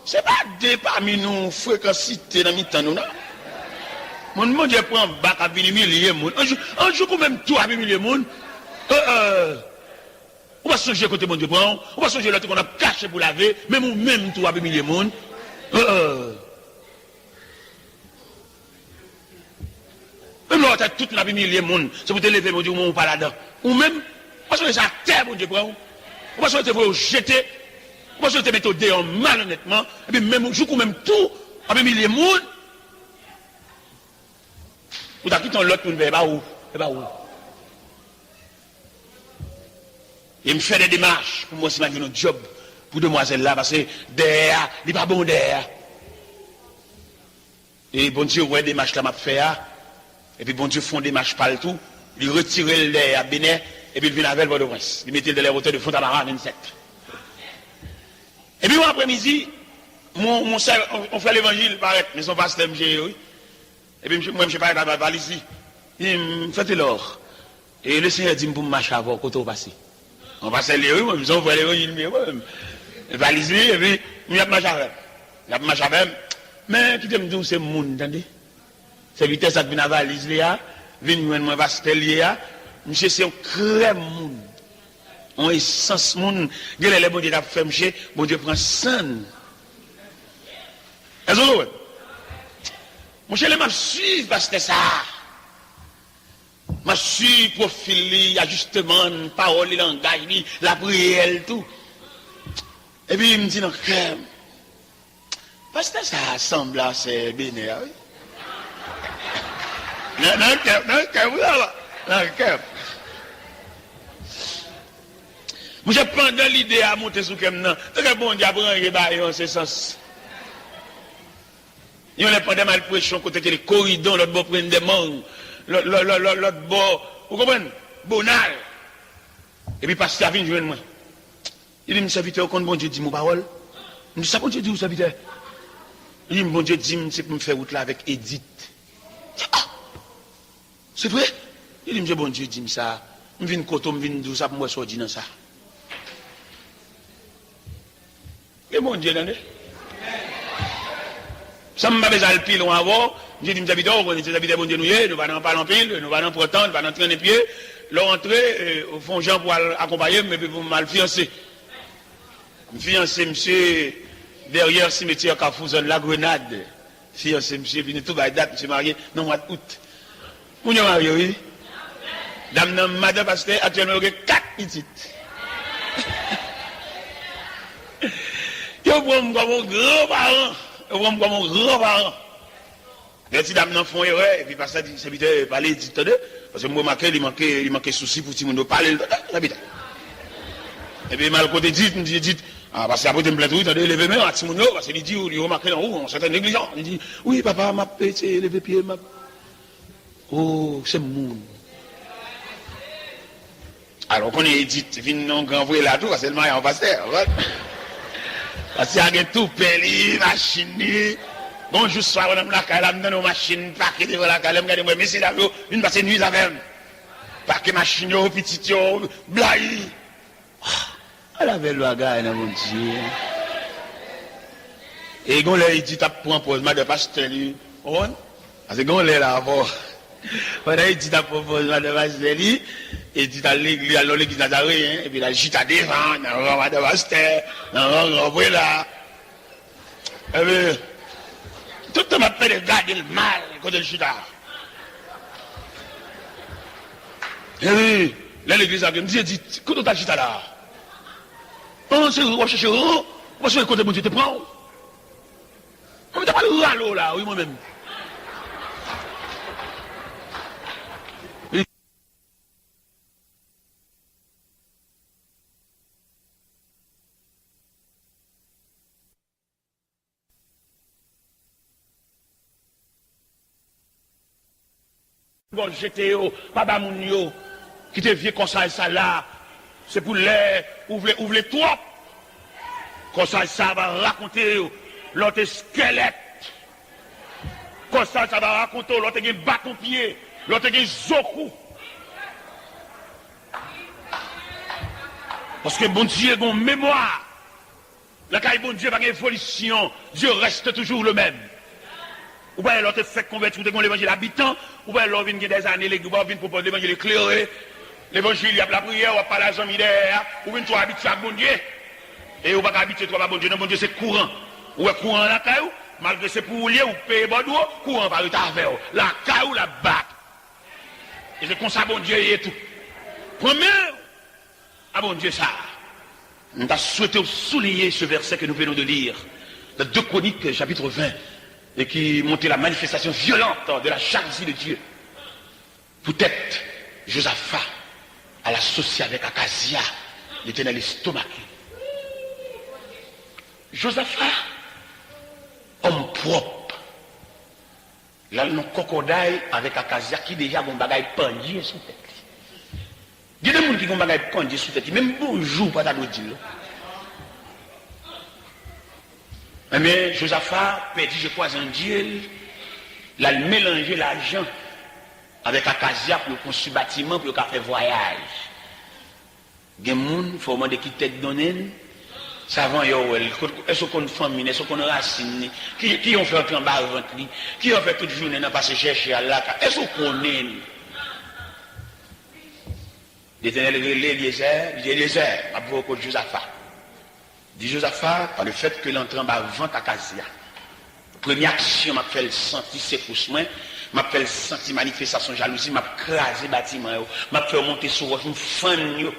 c'est pas des parmi nous fréquencité dans mi temps nous là. Mon Dieu prend bac à venir milliers monde. Un jour quand même tout à milliers monde. On va changer côté mon Dieu prend, on va changer l'autre qu'on a caché pour laver, même ou même tout à milliers monde. Même l'autre toute la milliers monde, c'est pour te lever mon Dieu on pas là-dedans. Ou même on va changer ça terre mon Dieu prend. On va changer pour jeter. On va changer mettre au dehors malhonnêtement et puis même jour quand même tout à milliers monde. Ou t'as quitté l'autre pour ne pas où? Il me fait des démarches pour moi, c'est un job pour demoiselle là, parce que derrière, il n'est pas bon derrière. Et bon Dieu, ouais, des démarches là, m'a fait, et puis bon Dieu, font des démarches partout, il retire le derrière à Bénin, et puis il vient avec le prince. Il mettait dans les hauteurs de Fontamara 27. Et puis, moi, après-midi, on fait l'évangile, paraît, mais son pasteur, oui. Et puis, moi, je ne sais pas, il va ici. Il me fait l'or. Et le Seigneur dit, pour me marcher avant, quand on passe. On passe les rues, moi, je me suis l'évangile, il va ici, et puis, il y a marché avec. Mais, qui te me dit, c'est le monde, attendez. C'est vitesse, ça vient à valise, là, vient, moi, pasteur, là, monsieur, c'est un crème monde. On est sans monde, les bon Dieu a fait, monsieur, bon Dieu prend sang. Est-ce que mon cher, je suis parce que ça. Je suis profil, ajustement, parole, langage, la prière, tout. Et puis il me dit, non, parce que ça semble à c'est bénéfique. Moi, je prends l'idée à monter sous comme non. Très bon Dieu, prend en ce sens. Il y a pas de malpression côté que les corridors, l'autre bord prennent des mangues, l'autre bord, vous comprenez, bonal. Et puis pasteur vient joindre moi. Il dit, mon serviteur, quand bon Dieu dit mon parole, je dis, ça bon Dieu dit, mon serviteur. Il dit, bon Dieu dit, c'est pour me faire route là avec Edith. Ah, c'est vrai? Il dit, monsieur bon Dieu dit ça, je viens de côté, je viens de ça pour moi sortir dans ça. Et bon Dieu, non? Ça m'a besoin de pile avant. J'ai dit, mes habitants, on est habitants, bon Dieu, nous allons parler en pile, nous allons pourtant, nous allons traîner les pieds. Leur entrée, au fond, Jean pour accompagner, mais pour mal fiancé. Fiancé, monsieur, derrière le cimetière Carrefour, la Grenade. Fiancé, monsieur, venu tout bas date, monsieur marié, non, mois d'août. Vous êtes marié, oui? Dame, madame, parce que actuellement, il y a 4 petites. Je prends comme mon grand-parent. Je prends comme mon grand-parent. Les petites dames n'en font erreur, et puis parce que c'est vite parler, dit, parce que moi, il manquait souci pour tout le monde parler, et puis, mal côté dit, parce que après, il me plaît tout, il a levé main à tout le monde, parce qu'il dit, il remarque en haut, on s'est négligent. Il dit, oui, papa, m'a pété, levé pied, m'a. Oh, c'est mon. Alors, qu'on est dit, il vient grand vrai là tout, parce que le mariage en pasteur, parce qu'il y a tout peli, machine. Bonjour, soir, on a la calame dans nos machines, paquet de la calame, regardez-moi, mais c'est là, une passe nuit avec. Paquet machine, petit, blaï. Elle avait le bagage, mon Dieu. Et quand il dit, t'as pris un posement de pasteur, parce que quand il est là avant, pendant il dit, t'as pris un posement de pasteur, et dit, à l'église, à l'église Nazaré, et puis la gîte à devant, dans le rang de pasteur, dans le rang là. Et bien, tout le monde fait regarder le mal côté le chita. Et oui, l'église a dit, quand tu as chita là, on se recherche, on va se côté mon Dieu te prend. On ne t'a pas le râleau là, oui, moi-même. Bon, j'étais au papa Mounio, qui te vient comme ça là, c'est pour les ouvrir toi. Comme ça va raconter l'autre squelette. Comme ça va raconter l'autre qui bâton pied, l'autre qui zoku. Parce que bon Dieu, bon mémoire. La caille bon Dieu, pas d'évolution. Dieu reste toujours le même. Ou bien l'autre fait convertir l'évangile habitant, ou bien l'autre vient des années, les gouvernements viennent proposer l'évangile éclairé. L'évangile, il y a la prière, on pas la jambe derrière, ou bien tu habitué à bon Dieu. Et ou pas habitué à bon Dieu, non, bon Dieu c'est courant. Ou est courant la caille, malgré c'est pour lier, ou payer bon Dieu, courant par le travers. La caille ou la batte. Et c'est comme ça bon Dieu et tout. Premier, ah bon Dieu ça. Nous avons souhaité souligner ce verset que nous venons de lire, dans 2 Chroniques, chapitre 20, et qui montrait la manifestation violente de la jalousie de Dieu. Peut-être Josaphat, à l'associer avec Akazia, l'Éternel estomaqué. Josaphat, homme propre, là, nous cocodaille avec Akazia qui déjà a un bagage pendu sous tête. Il y a des gens qui ont un bagage pendu sous tête, même bonjour, pas d'abord dire. Mais Josaphat perdit, je crois, un Dieu, il a mélangé l'argent avec Akazia pour construire bâtiment, pour faire voyage. Il y a des gens qui font des têtes données, savant, est-ce qu'on a une famille, est-ce qu'on a une racine, qui ont fait un bas ventre, qui ont fait toute journée, n'a pas se chercher à la est-ce qu'on connaît? L'Éternel Eliezer, à propos de Josaphat. Dit Josaphat, par le fait que l'entrée en bas vente à Akazia. Première action, m'a fait le sentir secousse, m'a fait le sentir manifestation jalousie, m'a crasé bâtiment, m'a fait monter sur roche, une fan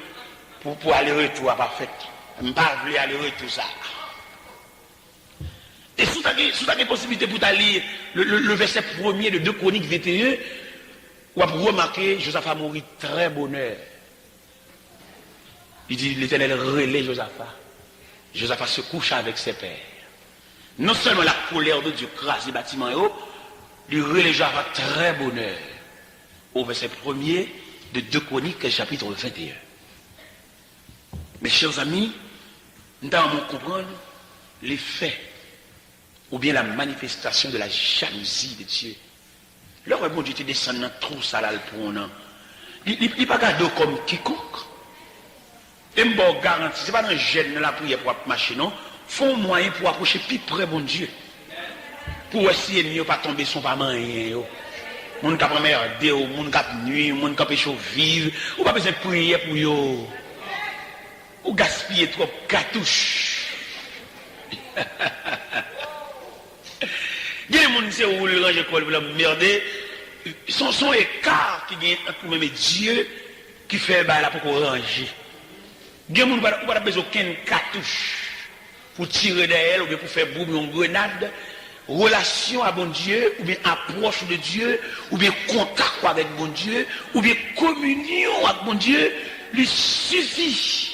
pour aller-retour à parfait. Je ne pas voulu aller-retour ça. Et si tu as des possibilités pour aller le verset premier de 2 Chroniques 21, on va remarquer Josaphat mourit très bonheur. Il dit l'Éternel relaie Josaphat. Josaphat se couche avec ses pères. Non seulement la colère de Dieu crase les bâtiments et lui relaie Josaphat très bonheur. Au verset premier de 2 Chroniques chapitre 21. Mes chers amis, nous devons comprendre les faits ou bien la manifestation de la jalousie de Dieu. Leur bon Dieu te descend dans trop salal pour un an. Il n'est pas gardé comme quiconque. Et je vous garantis, ce n'est pas dans le gêne de la prière pour marcher, non. Font moyen pour approcher plus près bon Dieu. Pour essayer de ne pas tomber sur pas rien. Moun kap merde, moun kap nuit, moun kap chaud vivre. Ou pas besoin de prier pour yo. Ou gaspiller trop cartouche. Il y a des gens qui ont le range pour la merder. Son écart qui gagne entre même Dieu qui fait là pour ranger. Il y a des gens qui n'ont pas besoin d'aucune cartouche pour tirer derrière ou bien pour faire boum une grenade. Relation à bon Dieu, ou bien approche de Dieu, ou bien contact avec bon Dieu, ou bien communion avec bon Dieu, lui suffit.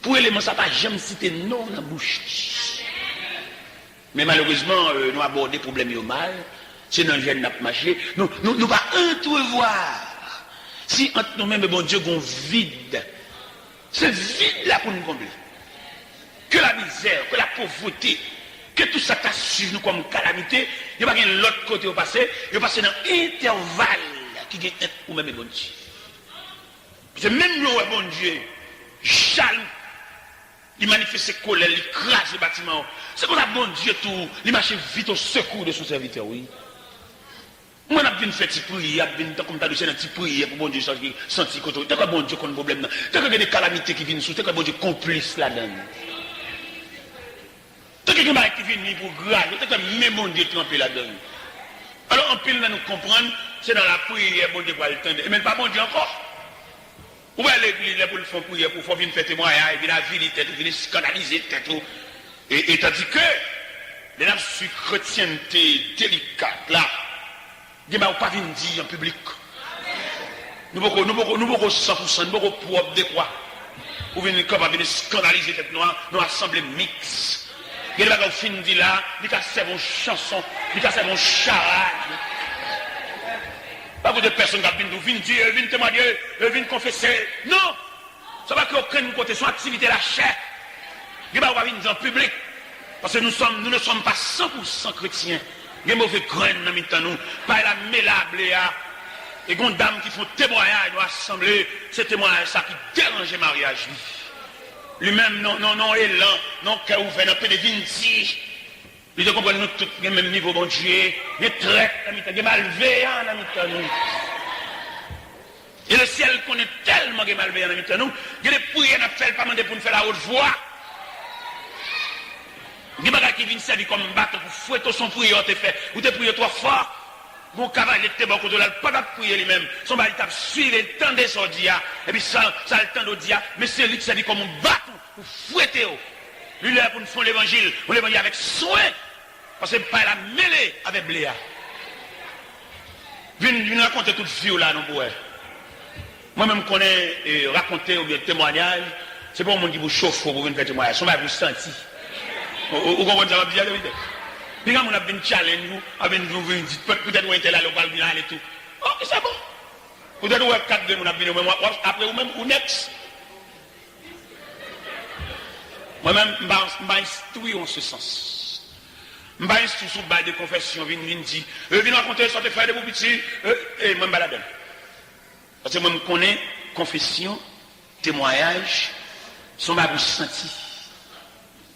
Pour élément, ça ne va jamais citer non dans la bouche. Mais malheureusement, nous abordons des problèmes mal. C'est dans le gène n'a pas marché. Nous ne pas entrevoir. Si entre nous-mêmes, bon Dieu, on vide. Ce vide là pour nous combler. Que la misère, que la pauvreté, que tout ça qui suivi nous comme calamité, il n'y a pas l'autre côté au passé, il passe dans l'intervalle qui est entre nous-mêmes et bon Dieu. C'est même nous, bon Dieu, jaloux. Il manifeste ses colères, il crache les bâtiments. C'est comme ça, bon Dieu, tout, il marche vite au secours de son serviteur, oui. Moi, je viens faire des prières, je viens comme ça, de faire des prières pour bon Dieu, sentir que t'as quoi bon Dieu qu'on a un problème, t'as quoi des calamités qui viennent sous, t'as quoi bon Dieu complice là-dedans. T'as quelqu'un qui vient pour grâce, t'as quoi même bon Dieu trempé là-dedans. Alors, en pile, nous comprendre, c'est dans la prière, bon Dieu, pour le temps, et même pas bon Dieu encore. Ou bien l'église pour le faire prier, pour venir faire témoignage, venir la vie, venir scandaliser, tête. Et tandis que, les nappes sur chrétienté délicate, là, ils ne vont pas venir dire en public. Nous ne pouvons pas 100%, nous ne pouvons pas propre de quoi. Ou venir scandaliser tête noire, nous assembler mix. Il y a des gens qui finissent là, ils cassent vos chansons, ils cassent vos charades. Pas vous de personnes qui viennent dire, viennent témoigner, viennent confesser. Non! Ça va qu'aucun côté, son activité la chair. Il ne va pas venir en public. Parce que nous ne sommes pas 100% chrétiens. Il y a mauvais graines dans nous. Pas la mélable. Et des dames qui font témoignage, nous assembler, ces témoignages ça qui dérange le mariage. lui-même, non, élan, non, cœur ouvert, non, de vinci. Lui de comprendre nous tous le même niveau, bon Dieu. Il est traite, il est malveillant, nous. Et le ciel connaît tellement qu'il est malveillant, nous. Il y a des prières, n'a fait pas demander pour nous faire la haute voix. Il y a des gens qui viennent servir comme bateau pour fouetter son prière, te fait. Ou te prier trop fort. Mon cavalier était bon côté là, pas de prier lui-même. Son mari t'a suivi le temps des sordias. Et puis ça le temps d'audia. Mais c'est lui qui s'est dit comme un bateau pour fouetter. Lui là pour nous faire l'évangile. On l'évangile avec soin. Parce que pas la mêlée avec Bléa. Viens raconter toute vie là, non pour moi-même connais raconter ou bien témoignage. C'est pas un monde qui vous chauffe pour venir faire témoignage. Son mari vous sentit. Vous comprenez ça va bien la vérité. Puis quand on a bien challenge, vous dites peut-être où était là, le bal bien et tout. Ok, c'est bon. Peut-être où est 4 de nous a bien, après vous même ou next. Moi-même, je vais instruire en ce sens. Je vais instruire sur le bail de confession, je viens dire, viens raconter, sortez faire des beaux petits, et moi je me balade. Parce que moi je connais confession, témoignage, son bail senti,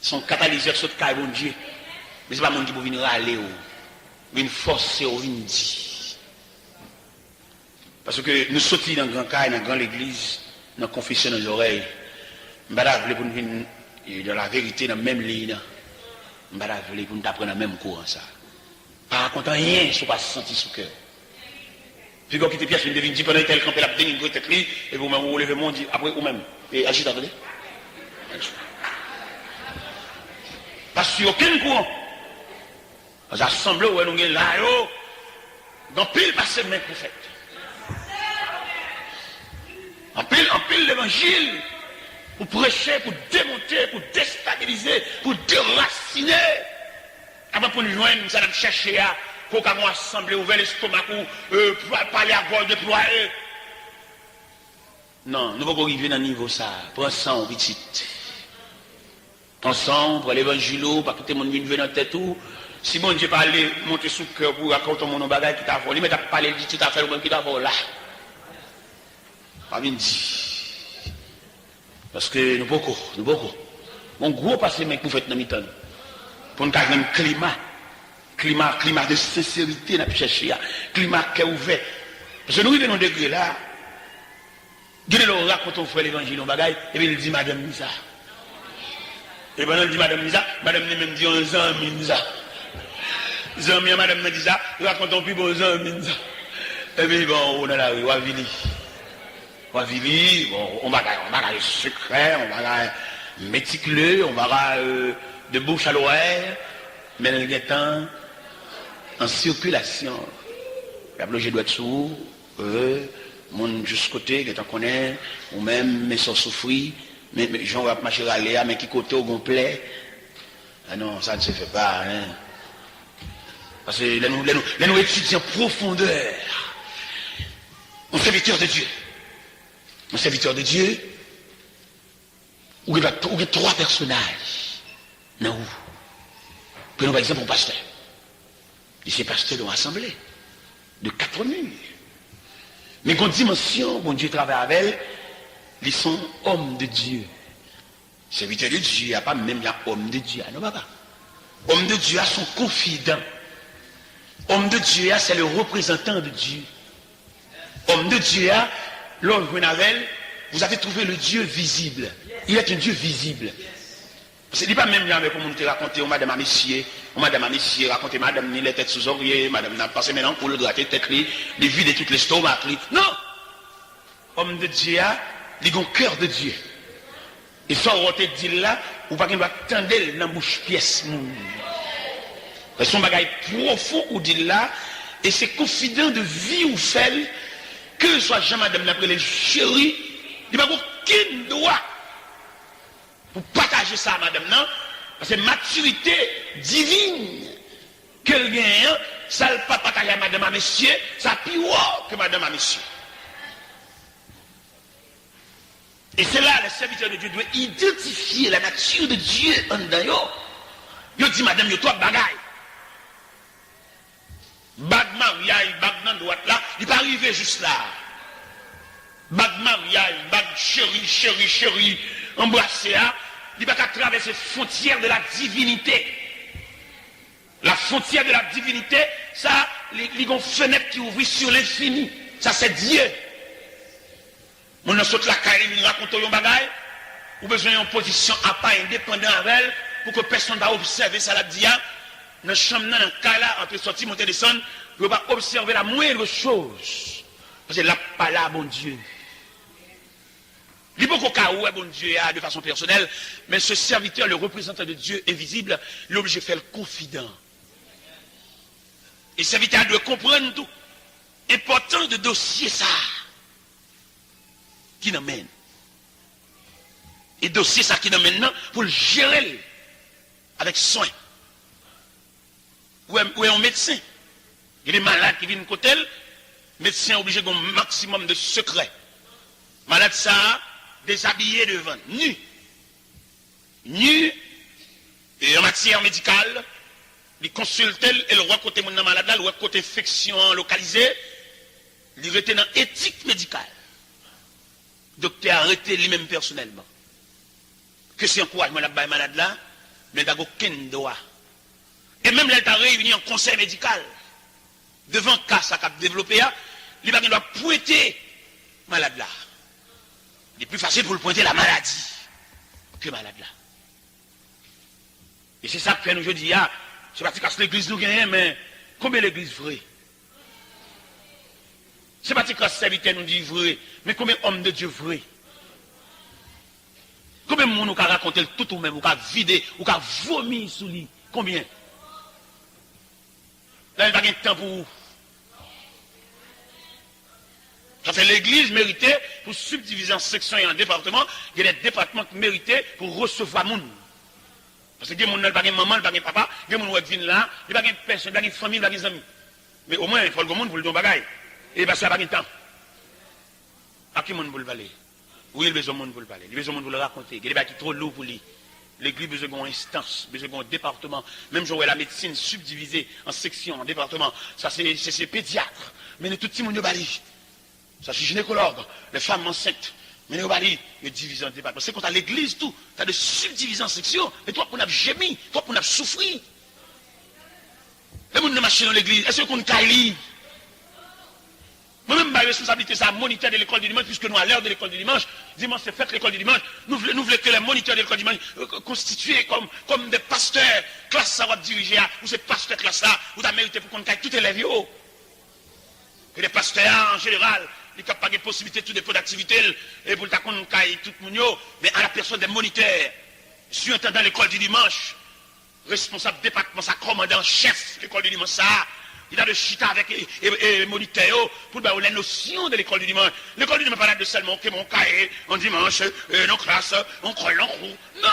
son catalyseur sur le cas de Dieu. Mais ce n'est pas mon qui peut venir râler, venir forcer, venir dire. Parce que nous sortons dans le grand cas, dans la grande église, dans la confession dans les oreilles. Je ne vais pas pour nous venir dans la vérité, dans la même ligne. Je ne vais pas pour nous apprendre dans le même courant. Pas raconter rien sur pas senti sous cœur. Puis quand vous quittez pièce, vous devez dire pendant tel campé, la dénigre tête et vous-même vous levez mon dit après vous-même. Et agissez, attendez. Parce que aucun courant. Nous assemblés, nous sommes là, dans pile passé main prophète. En pile l'évangile, pour prêcher, pour démonter, pour déstabiliser, pour déraciner. Avant pour nous joindre, nous allons chercher à qu'on ait assemblé, ouvert l'estomac, pour parler à voix déployée. Non, nous ne pouvons pas arriver dans le niveau ça. Prends ça en petit. Prends ça, pour l'évangile, pour que tout le monde vienne dans la tête. Si bon Dieu parle, monter sous le cœur pour raconter mon bagage qui t'a volé, mais t'as parlé de tout à fait le même qui t'a volé là. Pas bien dit. Parce que nous beaucoup. Mon gros passé, mec, vous faites dans mi-temps. Pour nous garder un climat de sincérité, nous chercher, climat qui est ouvert. Parce que nous vivons dans un degré là, Dieu nous raconte on fait l'évangile, on bagaille, et puis il dit Madame Nisa. Et pendant il dit Madame Nisa, Madame Nisa même dit on zan Nisa. Zami et Madame Nisa, racontons plus bon zami Nisa. Et puis bon, on est là, Wavili, bon, on va aller secret, on va aller méticuleux, on va aller de bouche à l'oreille, mais le temps en circulation. La bloge doit être sourd, mon juste côté, que tu connais, ou même, mais sans souffrir, mais j'en vais marcher à l'air, mais qui côté au complet. Ah non, ça ne se fait pas, hein. Parce que nous étudions en profondeur. Un serviteur de Dieu. Un serviteur de Dieu, où il y a 3 personnages. Non. Prenons par exemple un pasteur. Et c'est pasteur de l'assemblée. De 4 murs. Mais quand dimension, bon Dieu travaille avec elle, ils sont hommes de Dieu. Serviteur de Dieu, il n'y a pas même homme de Dieu. Non, papa. Homme de Dieu a son confident. Homme de Dieu, c'est le représentant de Dieu. Homme de Dieu, lors de Navel, vous avez trouvé le Dieu visible. Il est un Dieu visible. Ce n'est pas même là, mais comme on te raconte, on madame Amissier, raconter madame ni les têtes sous oreiller, madame n'a passé maintenant pour le gratter tête, les vides toutes les stomacs. Non! Homme de Dieu, il a un cœur de Dieu. Et ça, on te dit là, ou pas qu'il doit attendre dans la bouche pièce. C'est son bagage profond ou dit là, et c'est confident de vie ou fait, que soit jamais madame l'après les chéris, il n'y a pas aucun droit pour partager ça à madame, non? Parce que maturité divine qu'elle gagne, ça ne pas partager à madame à monsieur, ça plus haut que madame à monsieur. Et c'est là, le serviteur de Dieu doit identifier la nature de Dieu en dedans. Il dit, madame, il y a 3 bagailles. Bag mariage, bag nan droite là, il pas arrivé juste là. Bag mariage, bag chéri, embrasser, il va traverser les frontières de la divinité. La frontière de la divinité, ça, il y a une fenêtre qui ouvre sur l'infini. Ça, c'est Dieu. On a sauté la caille, il raconte un bagage, ou besoin d'une position à pas indépendant avec elle, pour que personne ne va observer ça, la dia. Dans la chambre, dans le cas là, entre sortir, monter, descendre, vous ne pas observer la moindre chose. Parce que là, pas là, bon Dieu. Il n'y a pas qu'au où bon Dieu de façon personnelle, mais ce serviteur, le représentant de Dieu invisible, il est obligé de faire le confident. Et ce serviteur doit comprendre tout. Important de dossier ça. Qui nous mène. Et dossier ça qui nous mène maintenant pour le gérer avec soin. Ou est un médecin. Il est malade qui vient de côté, le médecin est obligé d'un maximum de secret. Malade ça, déshabillé devant, nu. Nu, et en matière médicale, il consulte et le roi côté mon malade là, le roi côté infection localisée, il était dans éthique médicale. Docteur a arrêté lui-même personnellement. Que c'est encouragement là bas malade là, mais il n'a aucun droit. Et même là, il a réuni en conseil médical. Devant cas ça a développé, il doit pointer malade là. Il est plus facile pour le pointer la maladie que malade là. Et c'est ça que fait nous aujourd'hui. Je ne sais pas si l'église nous gagne, mais combien l'église vraie? Je ne sais pas si le serviteur nous dit vrai, mais combien d'hommes de Dieu vrai? Combien de monde nous a raconté tout ou même, ou a vidé, ou a vomi sous lui? Combien? Là, il n'y a pas de temps pour vous. Ça fait l'église méritée pour subdiviser en sections et en départements. Il y a des départements qui méritent pour recevoir le monde. Parce que il y a des gens qui n'ont pas de maman, pas de papa, il y a des gens qui viennent là, il n'y a pas de personne, il n'y a pas de famille, il n'y a pas d'amis. Mais au moins, il faut le monde pour le don bagaille. Et parce qu'il n'y a pas de temps. À qui monde pour le parler? Oui, il a besoin de monde pour le parler. Il a besoin de monde pour le raconter. Il y a des gens qui sont trop lourds pour lui. L'église a besoin d'une instance, besoin d'un département. Même j'aurais la médecine subdivisée en sections, en départements. Ça, c'est pédiatre. Mais tout le monde bali. Ça, c'est gynécologue. Les femmes enceintes. Mais nous bali, il y a division en département. C'est quand tu as l'église, tout. Tu as de subdivision en sections. Et toi, qu'on a gémi. Toi, qu'on a souffri. Les gens qui marchent dans l'église, est-ce qu'on a lire? Moi-même, ma responsabilité, c'est à moniteur de l'école du dimanche, puisque nous, à l'heure de l'école du dimanche, dimanche, c'est fait l'école du dimanche. Nous voulons que les moniteurs de l'école du dimanche constitués comme des pasteurs, classe ça va diriger, ou ces pasteurs classe là, ou tu as mérité pour qu'on caille tout élève. Et les pasteurs, en général, ils n'ont pas de possibilité, tout dépôt d'activité, et pour qu'on caille tout le monde, mais à la personne des moniteurs, surintendant l'école du dimanche, responsable département, ça commandant chef de l'école du dimanche, ça. Il a de chita avec les moniteurs pour les notions de l'école du dimanche. L'école du dimanche pas là de seulement que mon cahier en dimanche, nos classes, on croit l'encrou. Non!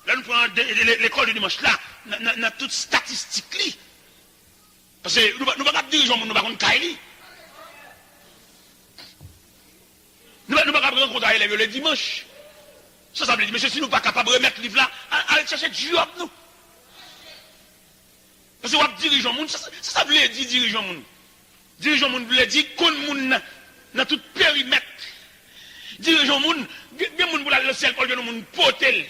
Là, nous prenons l'école du dimanche là, dans toute statistique. Parce que nous ne pouvons pas diriger, nous ne pouvons pas cahier. Nous ne pouvons pas rencontrer les dimanche. Ça veut dire, mais si nous ne sommes pas capables de remettre le livre là, allez chercher du job, nous. Parce que vous dirigeons le monde, ça veut dire dirigeant le monde. Dirigeant le monde veut dire qu'on monde dans tout périmètre. Dirigeant le monde, bien le monde pour aller au ciel, pour le monde potel.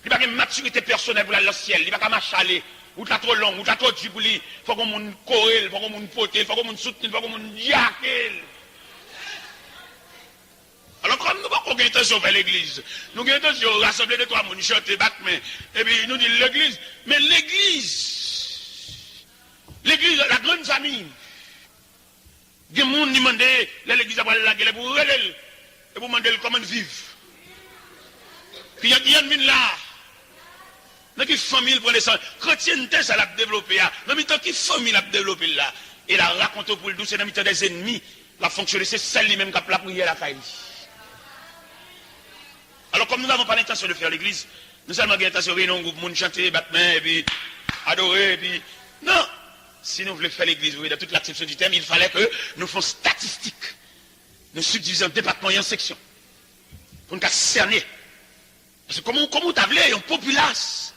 Il n'y a pas de maturité personnelle pour aller au ciel, il n'y a pas de marcher aller, ou t'as trop long, ou t'as trop dur pour lui. Il faut qu'on monde corrèle, il faut qu'on monde potel, il faut qu'on monde soutenir, il faut qu'on monde yakel. Alors, comme nous n'avons pas intention de faire l'église, nous avons intention de rassembler les trois mouns, chanter, battre, et puis nous disons l'église. Mais l'église, la grande famille, il y a des gens qui demandent l'église à la gueule pour elle, et pour demander comment vivre. Puis il y a des gens là, dans qui famille pour les sangs, chrétienté, ça l'a développé là, dans le temps qui famille l'a développé là, et la raconte pour le doux, c'est dans le temps des ennemis, la fonctionné, c'est celle-là même qui a la prière à la caille. Alors, comme nous n'avons pas l'intention de faire l'église, nous avons l'intention de réunir un groupe, de chanter, battre main, et puis adorer, et puis. Non! Si nous voulons faire l'église, vous voyez, dans toute l'acception du terme, il fallait que nous fassions statistique. Nous subdivisons le département en sections. Pour nous cerner. Parce que comment vous avez une populace?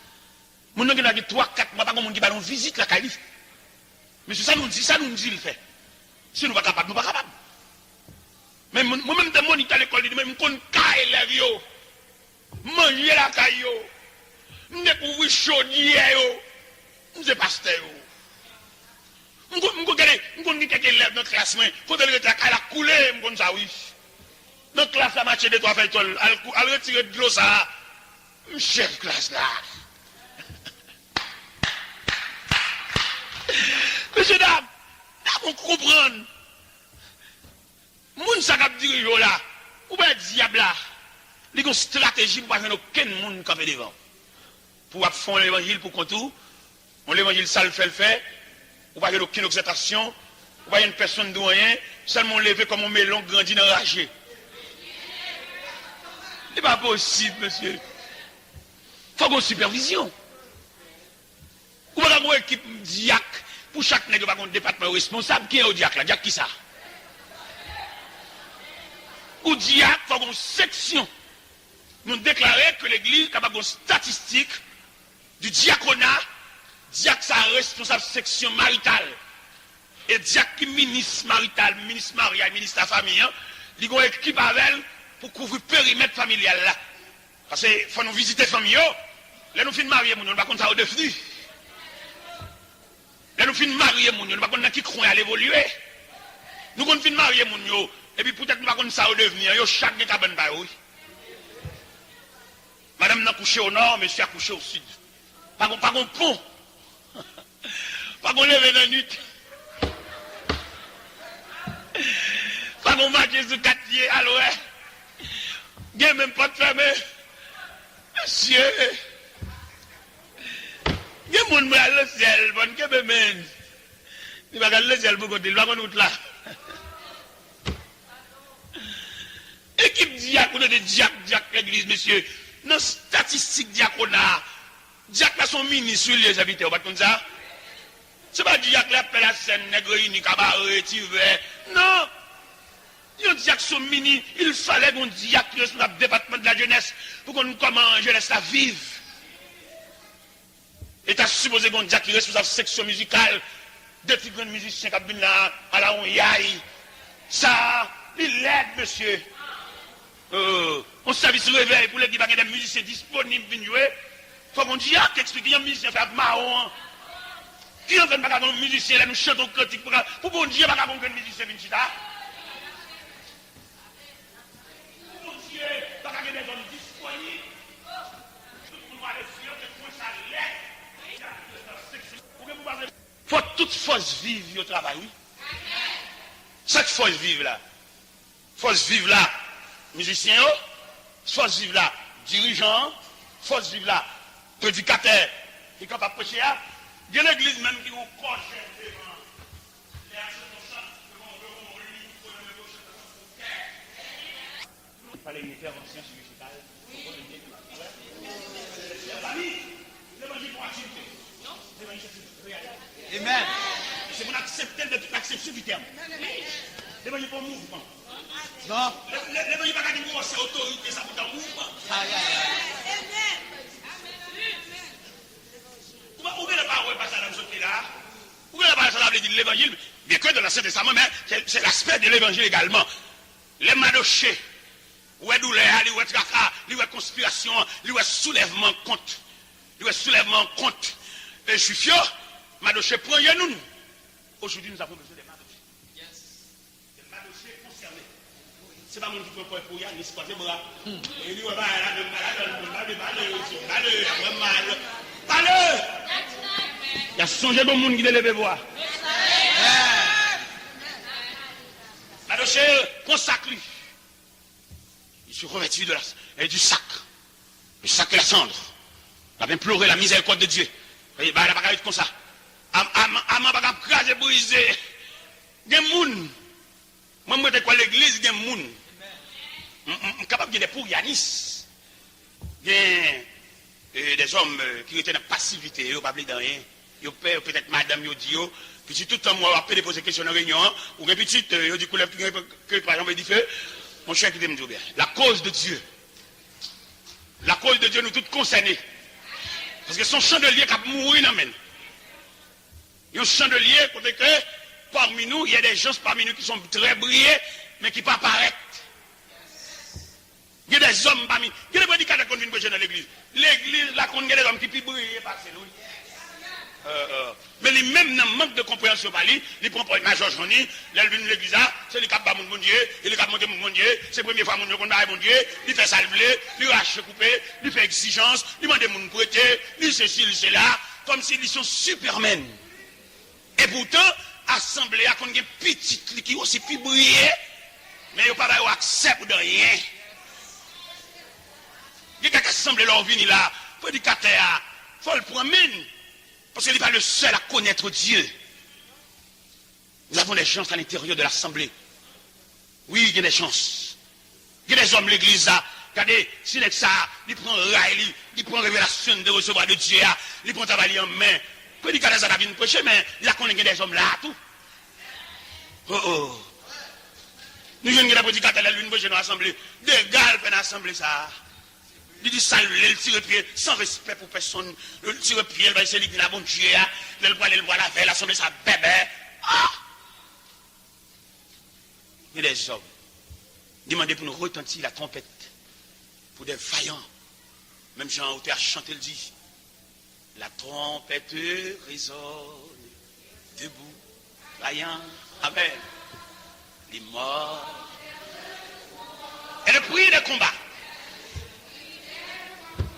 Nous avons 3-4 mois, pas comme on dit, on visite la calife. Mais c'est ça nous dit, le fait. Si nous ne sommes pas capables, nous ne sommes pas capables. Mais moi-même, de mon à l'école, je me connais élève yo. Manger la caille yo. Je découvrir chaudière yo. Je suis pasteur yo. Je connais quelques élèves dans la classe, quand elle était à la couler, je connais ça oui. Dans la classe, la match de trois fait elle retire de l'eau ça. Chef classe là. Monsieur dame, vous comprenez. Moun sa kap dirige là, ou bien diable là, il y a une stratégie pour pas aucun monde qui fait devant. Pour faire l'évangile pour contour, l'évangile ça le fait, ou pas aucune exaltation, ou pas une personne de rien, seulement levé comme un melon grandi dans ragé. Ce n'est pas possible, monsieur. Il faut une supervision. Ou pas une équipe diac, pour chaque nègre, un département responsable, qui est au diac là, diac qui ça? Ou diac, il faut une section. Nous déclarons que l'Église est capable de statistique du diaconat, diac ça responsable section maritale. Et diac qui ministre marital, ministre mariage, ministre de la famille, il y a une équipe avec elle pour couvrir le périmètre familial là. Parce qu'il faut nous visiter la famille. Là nous finissons marier, nous ne pouvons pas ça au devenu. Là nous finissons marier, nous ne pouvons pas qui croit à l'évoluer. Nous finissons marier, et puis peut-être nous ne pouvons pas ça au devenir. Chaque cabane par oui. Madame n'a couché au nord, monsieur a couché au sud. Pas un pont. Pas qu'on lève dans la nuit. Pas qu'on marche sur 4 pieds à l'ouest. Il n'y a même pas de fermé. Monsieur. Il y a des gens qui ont le ciel. Il y a des gens qui ont le ciel pour côté. Il y a des gens là. Équipe diacre de diacre l'église, monsieur. Dans statistique diaconat, diacre là son ministre sur les habitants, vous comme ça? C'est pas diacre là appelle la scène, nègre ni cabaret, tivet. Non! Il diacre son mini, il fallait qu'on diacre sur le département de la jeunesse pour qu'on comment la jeunesse la vive. Et t'as supposé qu'on diacre responsable section musicale, deux petits grands musiciens qui viennent là, à la onyaï. Ça, il l'aide, monsieur. On service réveil pour les qui des musiciens disponibles pour jouer. Il faut qu'on dise, ah, qu'explique, il y a un musicien fait marron. Qui en fait pas un musicien, là, nous chantons critique pour qu'on dise, pas un musicien vient chita. Pour qu'on dise, pas des hommes disponibles. Tout le monde va les suivre, que ça l'aide. Faut toute force vive au travail, oui. Cette force vive là. Force vive là. Musiciens, force vive là, dirigeants, force vive là, prédicateurs, qui sont capables de prêcher. Il y a l'église même qui vous coche devant les actions de chant, devant le livre, il fallait une intervention musicale. L'évangile pour activité. L'évangile pour réalité. Amen. C'est pour accepter de toute l'acception du terme. L'évangile pour mouvement. Non. L'évangile pas dire c'est autorité, ça pour un mouvement. Où est la parole pas ça dans ce là? Où est la parole ça veut dire l'évangile? Bien que dans l'Ancien Testament, mais c'est l'aspect de l'évangile également. Les madochés, où est douleur, où est tracas, où est conspiration, où est soulèvement contre. Où est soulèvement contre. Et je suis fier, madoché prend nous. Aujourd'hui, nous avons besoin des madochés. Des madochés concernés. C'est pas mon qui prend pour y aller, c'est pas des bras. Et lui, on va parle. Il y a songé bon monde qui lève voix. Madoché consacre lui. Il se revêtit du sac. Le sac et la cendre. Il a bien pleuré la miséricorde de Dieu. Il n'a pas être comme ça. Aman pas craser briser. Il y a des gens. Moi, je suis l'église, il y a des gens. Je suis capable de des pourrianistes. Il y a des hommes qui étaient dans la passivité, ils n'ont pas oublié de rien. Ils ont peut-être madame, ils ont dit, puis tout le temps, moi, après poser des questions dans la réunion, ou une petite, ils ont dit que par exemple, il dit feu, mon cher qui me dit bien, la cause de Dieu. La cause de Dieu nous tous concernés. Parce que son chandelier qui a mouru, non, men. Il y a un chandelier, côté que parmi nous, il y a des gens parmi nous qui sont très brillés, mais qui pas paraître. Il y a des hommes parmi. Il y a des prédicateurs qui viennent prêcher dans l'église. L'église, là, il y a des hommes qui peuvent briller par c'est lui. Mais les mêmes dans manque de compréhension par lui, ils prennent pour une major journée, ils viennent l'église, c'est le cap de mon Dieu, il est cap monter mon Dieu, c'est la première fois mon Dieu qu'on a mon Dieu, il fait salver, il rache couper, il fait exigence, il demande mon prêter, il ceci, il cela, comme s'ils sont supermen. Et pourtant, assemblée à qu'on ait petite qui aussi plus briller, mais il n'y a pas accès de rien. Il y a quelqu'un qui assemblée leur vie là, prédicateur, il faut le prendre. Parce qu'il n'est pas le seul à connaître Dieu. Nous avons des chances à l'intérieur de l'assemblée. Oui, il y a des chances. Il y a des hommes de l'église là. Regardez, si ça, il prend rail, il prend révélation de recevoir de Dieu, il prend travail en main. Prédicateur ça vient prêcher, mais il a connu des hommes là tout. Oh oh. Nous avons des prédicateurs là, lui prêcher dans l'assemblée. Des gars dans l'assemblée ça. Il dit saluer, il tire pied, sans respect pour personne. Il tire pied, il va essayer de dire la bonne Dieu, il va la faire, l'assemblée, ça bébé. Ah! Il y a des hommes. Demandez pour nous retentir la trompette. Pour des vaillants. Même Jean Hauté a chanté, il dit la trompette résonne, debout, vaillant, amen. Les morts. Et le prix des combats.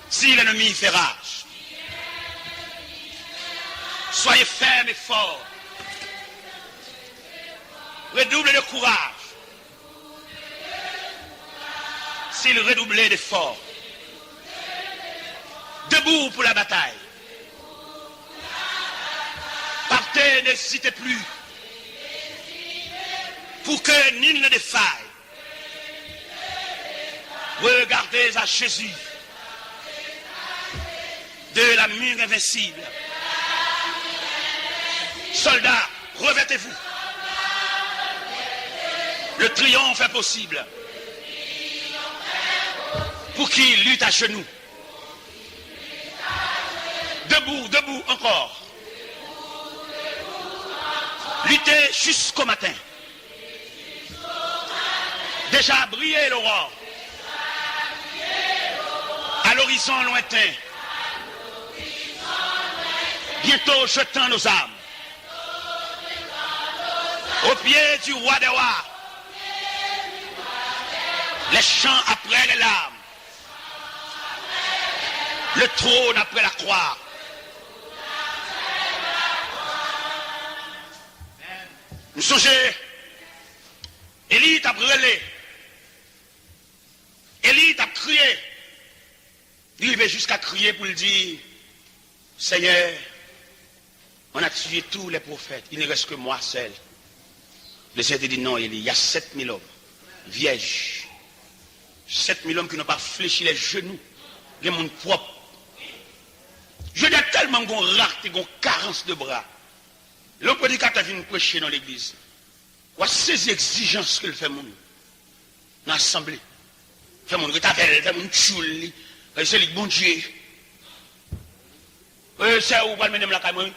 Si l'ennemi fait rage, soyez fermes et forts. Redoublez de courage. S'il redoublait d'efforts. Debout pour la bataille. Partez, n'hésitez plus. Pour que nul ne défaille. Regardez à Jésus. De la mure invincible. Soldats, revêtez-vous. Le triomphe est possible. Pour qui lutte à genoux. Debout, debout encore. Luttez jusqu'au matin. Déjà brillé l'aurore. À l'horizon lointain. Bientôt jetant nos âmes au pied du roi des rois. Les chants après les larmes. Le trône après la croix. Nous songez, Élie t'a brûlé. Élie t'a crié. Il va jusqu'à crier pour le dire, Seigneur, on a tué tous les prophètes, il ne reste que moi seul. Le Seigneur dit non, il y a 7000 hommes, vierges. 7000 hommes qui n'ont pas fléchi les genoux, les mondes propres. Je dis tellement qu'on rate et qu'on carence de bras. L'homme prédicateur vient prêcher dans l'église. On a ces exigences qu'il fait mon dans l'assemblée. Fait mon rétavel, fait mon tchouli, c'est le bon Dieu. C'est où va le mener la caméra.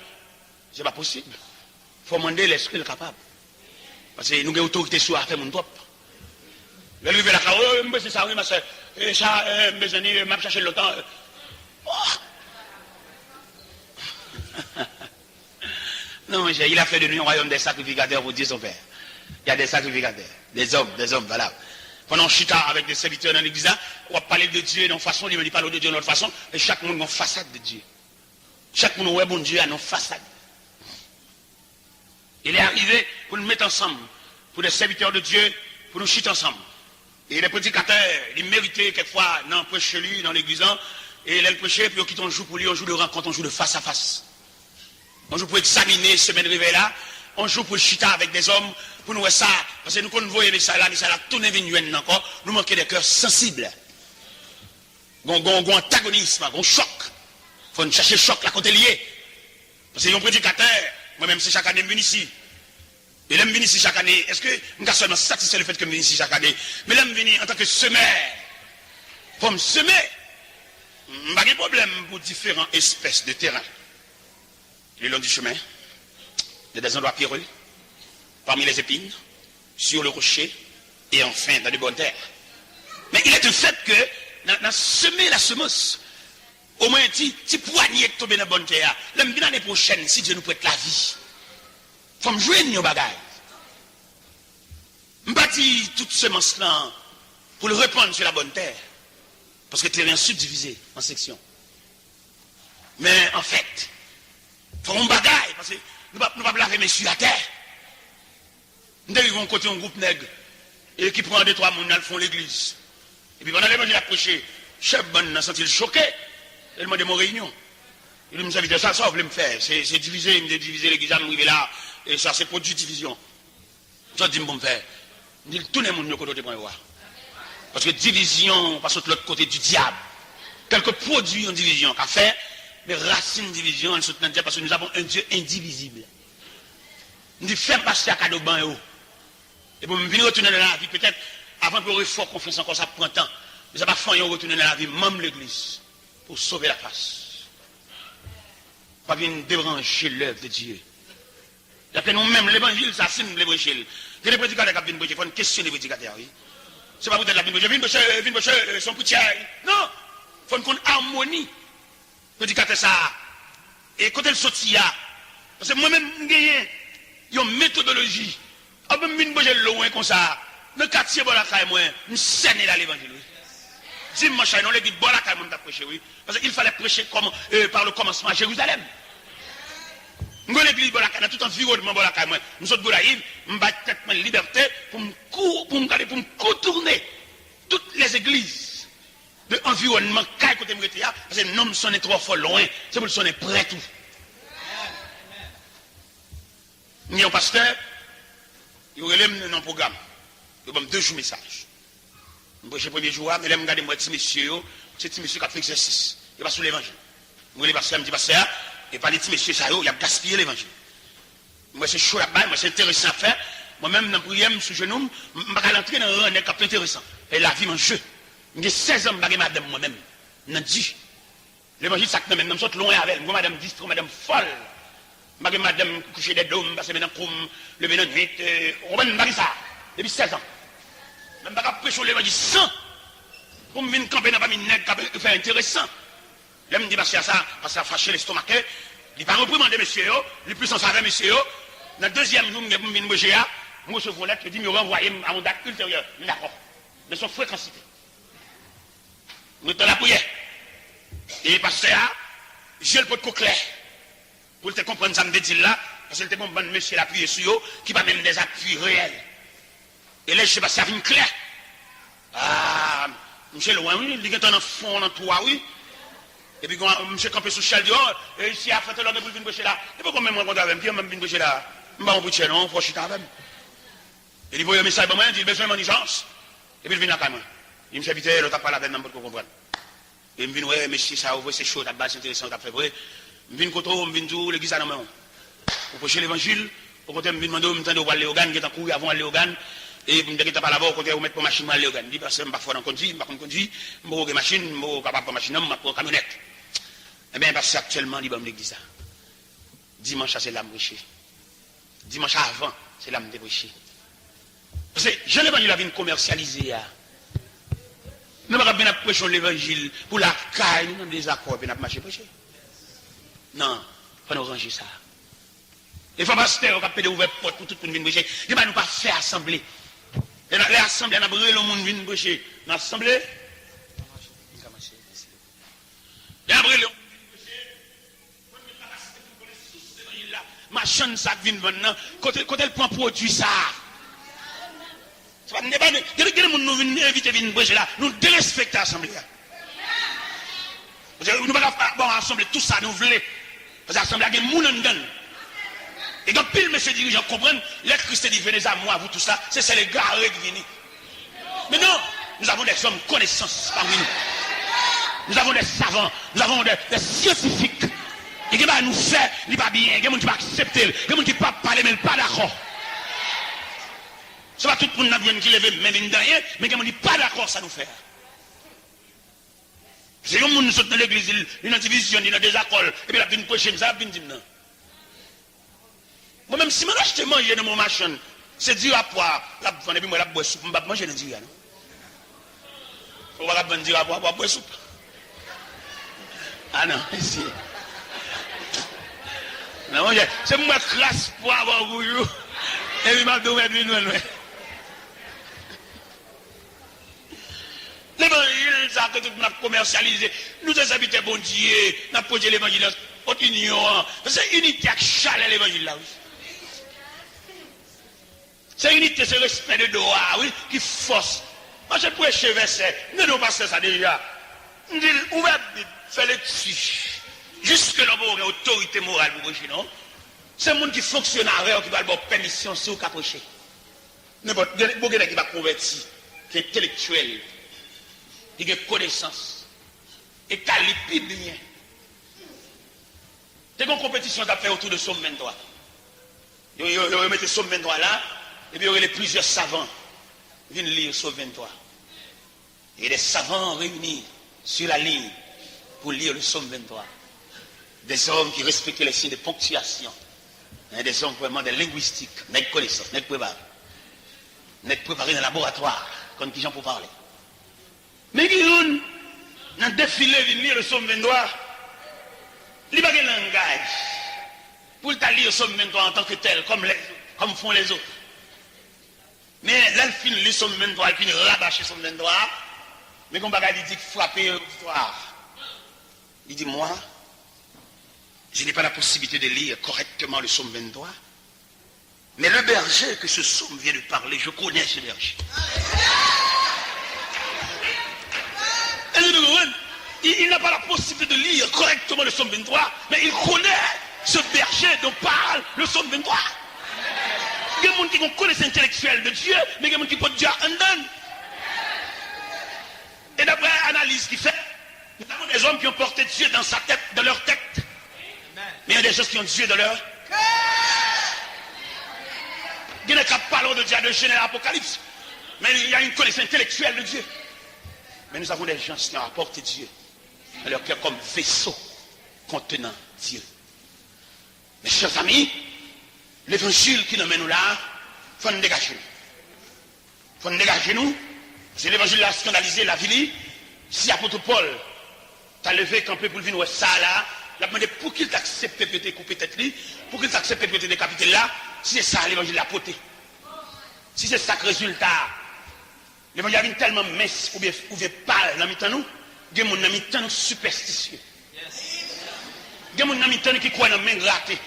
C'est pas possible. Il faut demander l'esprit capable. Parce que nous avons autorité sur la faire mon top. Le lever la caméra, c'est ça, oui, ma soeur. Ça, mes amis, m'a cherché le temps. Non, il a fait de nous un royaume des sacrificateurs pour dire son père. Il y a des sacrificateurs, des hommes, voilà. Pendant chita avec des serviteurs dans l'église, on va parler de Dieu d'une façon, il ne dit pas de Dieu d'une autre façon, et chaque monde a une façade de Dieu. Chaque monde, bon Dieu, a une façade. Il est arrivé pour nous mettre ensemble, pour des serviteurs de Dieu, pour nous chiter ensemble. Et les prédicateurs, ils méritaient quelquefois dans prêcher lui, dans l'église, et les prêcher, puis on quitte un jour pour lui, un jour de rencontre, un jour de face à face. Un jour pour examiner ce semaine réveil là, un jour pour chita avec des hommes, pour nous voir ça, parce que nous quand nous voyons ça là, tout n'est venu encore, nous manquons des cœurs sensibles. Un antagonisme, un choc. Il faut nous chercher le choc là quand il est lié. Parce que un prédicateur, moi-même c'est chaque année, je viens ici. Et là, je viens ici chaque année. Est-ce que je suis seulement satisfait le fait que je viens ici chaque année? Mais là, je viens en tant que semeur. Pour me semer, je n'ai pas de problème pour différentes espèces de terrain. Le long du chemin, il y a des endroits pierreux, parmi les épines, sur le rocher, et enfin dans de bonnes terres. Mais il est un fait que dans semer la semence, au moins un petit poignet tomber dans la bonne terre. L'année prochaine, si Dieu nous prête la vie, il faut me jouer nos bagages. Je ne pas dire toute semence là pour le répandre sur la bonne terre. Parce que le terrain est subdivisé en sections. Mais en fait, il faut un bagaille, parce que nous ne pouvons pas laver sur la terre. Nous devons côté un groupe nègre et qui prend 2-3 personnes, font l'église. Et puis pendant l'évangile approché, chef bon a senti choqué. Il m'a demandé mon réunion. Il me dit ça, vous voulez me faire. C'est diviser, il me dit diviser l'église, je me là, et ça c'est produit division. Ça dit, me faire. Il dit, tout le monde côté pour voir. Parce que division passe de l'autre côté du diable. Quelques produits en division qu'a fait, mais racines division, elles sont dans le diable parce que nous avons un Dieu indivisible. Nous dit, fais passer à cadeau ban et haut. Et pour me venir retourner dans la vie, peut-être, avant que vous fort confiance encore, ça prend temps. Mais ça va faire retourner dans la vie, même l'église, pour sauver la face. Pas venir débrancher l'œuvre de Dieu. Il y a nous-mêmes, l'évangile, ça signe l'évangile. Il y a des prédicateurs qui viennent brûler, il faut une question des prédicateurs, oui. C'est pas peut-être la Bible, viens brûler son petit aïe. Non! Il faut une harmonie. Prédicateur ça. Et quand elle sortit là, parce que moi-même, j'ai une méthodologie. Je vais me loin comme ça. Le quartier, moi, je scène là l'évangile. Dimanche, non, l'église, je prêcher, oui. Parce qu'il fallait prêcher par le commencement à Jérusalem. Je vais l'église, dans tout environnement, je suis Goulaïve, je vais tête ma liberté pour me contourner toutes les églises de l'environnement, parce que les noms sont trop fort loin, c'est pour qu'ils sont prêts tout. Il y a un pasteur, il relève un programme, il y a 2 jours message. Je prêche le premier jour, mais là, je regarde petit monsieur, c'est petit monsieur qui a fait exercice, il va sur l'évangile. Je dis pasteur, et par les petits messieurs, il a gaspillé l'évangile. Moi, c'est chaud là-bas, moi, c'est intéressant à faire. Moi-même, dans la prière, je suis genou, je vais rentrer dans un rang qui est intéressant. Et la vie, mon jeu. J'ai 16 ans, je madame moi-même. Je dis, l'évangile, ça que même, je suis loin avec elle. Moi, madame distrait, madame folle. Je madame coucher des dômes, passer maintenant pour le maintenant nuit. On va me ça, depuis 16 ans. Je vais prêcher l'évangile sans. Pour me venir camper dans la famille, qui fait intéressant. Là, je me dis, parce que ça a fâché l'estomac. Il va reprimander monsieur, il est plus en saveur monsieur. Dans le deuxième jour, je me dis, je reçois une lettre, je dis, je renvoie à mon date ultérieure. D'accord. De son fréquencité. Je suis dans la prière. Et parce que j'ai le pot de clair. Pour te comprendre ça, me dit là, parce que le bon monsieur l'a appuyé sur eux, qui va même des appuis réels. Et là, je sais pas si ça vient clair. Ah, monsieur loin, oui, il est en fond, en toi, oui. Et puis, monsieur campé sous chal dehors, et ici, à fête, l'homme pour venir brûcher là. Et pourquoi même moi, quand même, puis, même venir brûcher là. Je ne vais pas brûcher, non, faut chiter avec. Et il voit un message pour moi, il dit, besoin de mon urgence. Et puis, il vient là, quand même. Il me fait vite, l'autre n'a pas la peine, pour comprendre. Et il me dit, ouais, monsieur, ça ouvre, c'est chaud, c'est intéressant, t'as fait vrai. Il me vient côté, il me vient tout, l'église à la main. Pour prêcher l'évangile, au côté, il me demande, il me tente de voir Léogane, qui est en cours avant Léogane. Et il me dit, t'as pas là-bas, au côté, vous mettez pour machine, mal Léogane. Il dit, parce que je ne suis pas fort dans le conduit, je ne suis pas conduit, je suis machine, je suis capable de machine, je suis camionnette. Eh bien, parce qu'actuellement, il va me l'église. Dimanche, c'est l'âme prêchée. Dimanche avant, c'est l'âme prêchée. Parce que je n'ai pas dit la vie commercialisée. Nous ne pouvons pas prêcher l'évangile pour la caille, nous avons des accords, nous avons marché prêcher. Non, il faut nous ranger ça. Il faut pas se faire, on peut ouvrir porte pour tout le monde venir prêcher. Il ne faut pas faire assembler. L'assemblée, on a brûlé le monde venir prêcher. L'assemblée, il a brûlé le monde. Machin ça vient maintenant quand elle prend produit ça ça n'est pas quelqu'un nous vient inviter venir brûler là nous dérespecter l'assemblée nous ne pas bon assembler tout ça nous voulons parce que l'assemblée a des moun en dedans et quand pile monsieur dirigeant comprendre les Christiens dit venez à moi vous tout ça c'est les gars qui viennent mais non nous avons des hommes connaissances parmi nous nous avons des savants nous avons des scientifiques. Et qui va nous faire, il va bien, il y a des gens qui vont accepter, il y a des gens qui ne vont pas parler, mais pas d'accord. Ce n'est pas tout le monde qui lève, mais il y a des gens qui ne sont pas d'accord, ça nous fait. C'est comme nous sommes dans l'église, il y a une division, il y a des accords, et puis il y a une ça, il y a une. Moi-même, si je achète manger dans mon machin, C'est dur à poire. La vendre et puis moi la boire soupe, m'pas manger dans dur non. Faut pas vendre dur à poire pour boire soupe. Ah non, ici. Non, c'est moi classe pour avoir goût. Et puis m'a donné lui non. L'évangile, ça que tout le monde a commercialisé. Nous sommes habités bon Dieu, nous avons posé l'évangile en union. C'est unité avec chalet l'évangile là, oui. C'est unité, c'est respect de droit, oui, qui force. Moi, je prêche verset. Nous passons ça déjà. Nous disons, on va faire les dessus. Jusque là, on a autorité morale pour prêcher, non? C'est le monde qui fonctionne à qui va avoir permission sur le prêcher. N'importe qui va convertir, qui est intellectuel. Il a connaissance et qualité bien. C'est une compétition à faire autour de Somme 23. Ils remettent Somme 23 là, et puis il y aurait plusieurs savants qui viennent lire Somme 23. Et des savants réunis sur la ligne pour lire le Somme 23. Des hommes qui respectent les signes de ponctuation. Des hommes vraiment des linguistiques, des connaissances, des préparés dans le laboratoire, comme qui j'en pour parler. Mais qui ont dans défilé de lire le Somme 23, il n'y a pas de langage pour lire le Somme 23 en tant que tel, comme font les autres. Mais là, il finit le Somme 23, il finit rabâcher le Somme 23, mais comme il dit frapper l'histoire. Il dit, moi, je n'ai pas la possibilité de lire correctement le Somme 23, mais le berger que ce Somme vient de parler, je connais ce berger. Il n'a pas la possibilité de lire correctement le Somme 23, mais il connaît ce berger dont parle le Somme 23. Il y a des gens qui ont connaissance intellectuelle de Dieu, mais il y a des gens qui peuvent Dieu en donne. Et d'après l'analyse qu'il fait, nous avons des hommes qui ont porté Dieu dans sa tête, dans leur tête. Mais il y a des gens qui ont Dieu dans leur cœur. Il y a des gens qui parlent de Dieu, de Genèse, Apocalypse. Mais il y a une connaissance intellectuelle de Dieu. Mais nous avons des gens qui ont apporté Dieu dans leur cœur comme vaisseau contenant Dieu. Mes chers amis, l'évangile qui nous mène là, il faut nous dégager. Il faut nous dégager nous. C'est l'évangile a scandalisé la ville. Si l'apôtre Paul t'a levé campé pour venir ça là, il a demandé pour qu'il t'accepte de couper tête lui, pour qu'il t'accepte de décapiter là, si c'est ça l'évangile l'a porté. Si c'est ça le résultat. L'évangile est tellement mince ou bien pâle dans le nous, il y a des gens superstitieux. Il y a des gens qui croient dans la main grattée.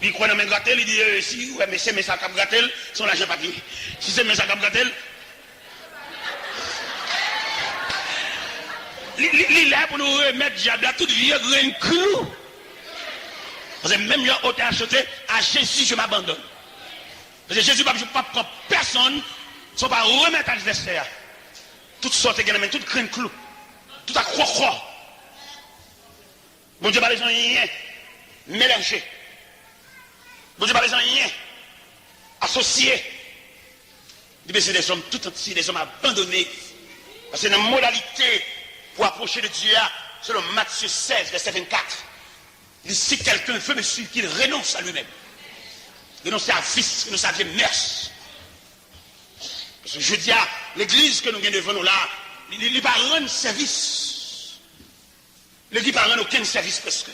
Il croit dans la main grattée, il dit si ouais, mais c'est mes sacs à gratter, son l'argent papier. Si c'est mes sacs à gratter, il est là pour nous remettre diable à toute vieux grain clou. Parce que même quand on a acheté, à Jésus je m'abandonne. Parce que Jésus ne pas prendre personne. Ils ne sont pas remettre à l'adversaire. Toutes sortes de toutes graines clous. Tout à croix. Bon Dieu, pas les gens rien. Mélangés. Bon Dieu, pas les gens rien. Associés. C'est des hommes tout entiers, des hommes abandonnés. Parce que dans la modalité pour approcher de Dieu, selon Matthieu 16, verset 24, il dit si quelqu'un veut me suivre, qu'il renonce à lui-même. Renonce à vice, renonce à vieille mœurs. Parce que je dis à l'église que nous avons devant nous là, il ne va pas rendre service. L'église ne va pas rendre aucun service presque.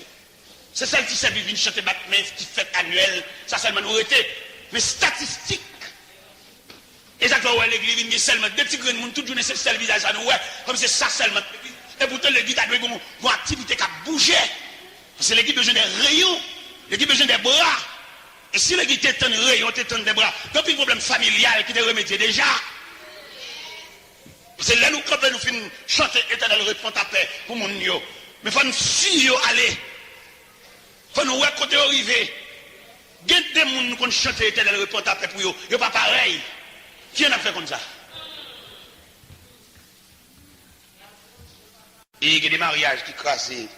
C'est celle qui servent une chante Batman qui fête annuelle, ça seulement nous été. Mais statistique. Exactement, l'église vient seulement des petits grains de monde, toute journée c'est le visage à nous, comme c'est ça seulement. Et pourtant l'église a une activité qui a bougé. Parce que l'église a besoin des rayons, l'église a besoin des bras. Et si l'église t'étonne des rayons, t'étonne des bras, donc il y a un problème familial qui te remédié déjà. Parce que là nous, quand nous finissons chanter éternel répond à paix pour mon yo. Mais il faut nous suivre aller. Il faut nous voir quand on arrive. Il y a des gens qui chantent éternel répond à paix pour eux. Ils ne sont pas pareil. Qui en a fait comme ça? Et il y a des mariages qui crassent. Il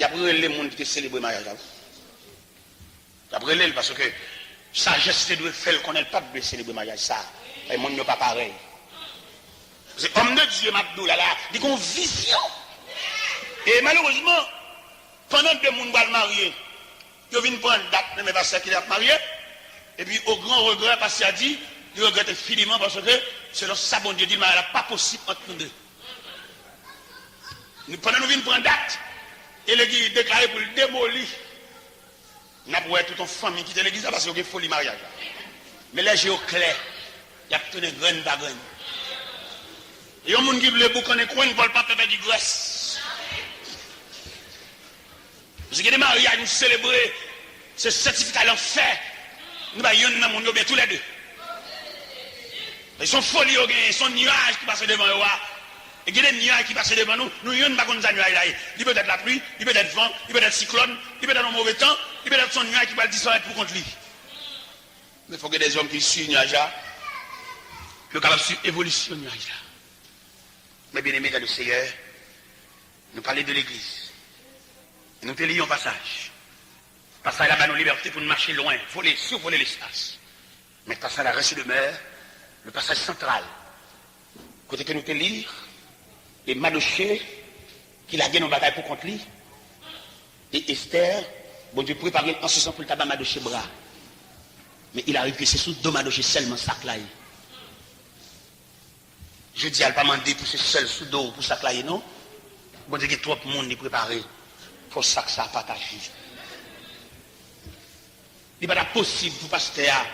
y a les gens qui célèbrent le mariage. Il y a brûlé parce que sagesse doit faire qu'on n'ait pas de célébrer le mariage. Ça, les gens ne sont pas pareil. Parce que homme de Dieu, Mabdou, là, il y a une vision. Et malheureusement, pendant que les gens vont marier, ils viennent prendre date, mais pas ceux qui sont mariés. Et puis, au grand regret, parce qu'il a dit, il regrette infiniment parce que, selon ça, bon Dieu dit, mais elle n'a pas possible entre nous deux. Pendant que nous venons prendre date, et l'église déclaré pour le démolir. Nous avons toute une famille qui était l'église parce qu'il y a une folie mariage. Mais là, j'ai au clair, il y a tout une graine par graine. Il y a un monde qui veut beaucoup de coin, ne veut pas faire du graisse. Parce qu'il y a des mariages, nous célébrons ce certificat l'enfer. Nous avons un monde tous les deux. Ils sont folies, ils sont nuages qui passent devant eux. Et il y a des nuages qui passent devant nous. Nous n'avons pas de nuages. Il peut être la pluie, il peut être vent, il peut être cyclone, il peut être un mauvais temps, il peut être son nuage qui va disparaître pour contre lui. Mais il faut que des hommes qui suivent le nuage là, qui sont capables de suivre l'évolution du nuage là. Mais bien aimés dans le Seigneur, nous parlons de l'église. Et nous te lions un passage. Passage là-bas, nos libertés pour nous marcher loin, voler, survoler l'espace. Mais passage là, reste demeure, le passage central. Côté que nous te lire, et Madoché, qui l'a gagné en bataille pour contre lui, et Esther, bon Dieu préparé en ce sens pour le tabac Madoché bras. Mais il arrive que c'est sous deux Madoché seulement sac là. Je dis à ne pas demander pour ce seul sous dos pour sac là, non? Bon Dieu, il y a trop de monde préparé pour ça que ça a partagé. Il n'est pas possible pour pasteur.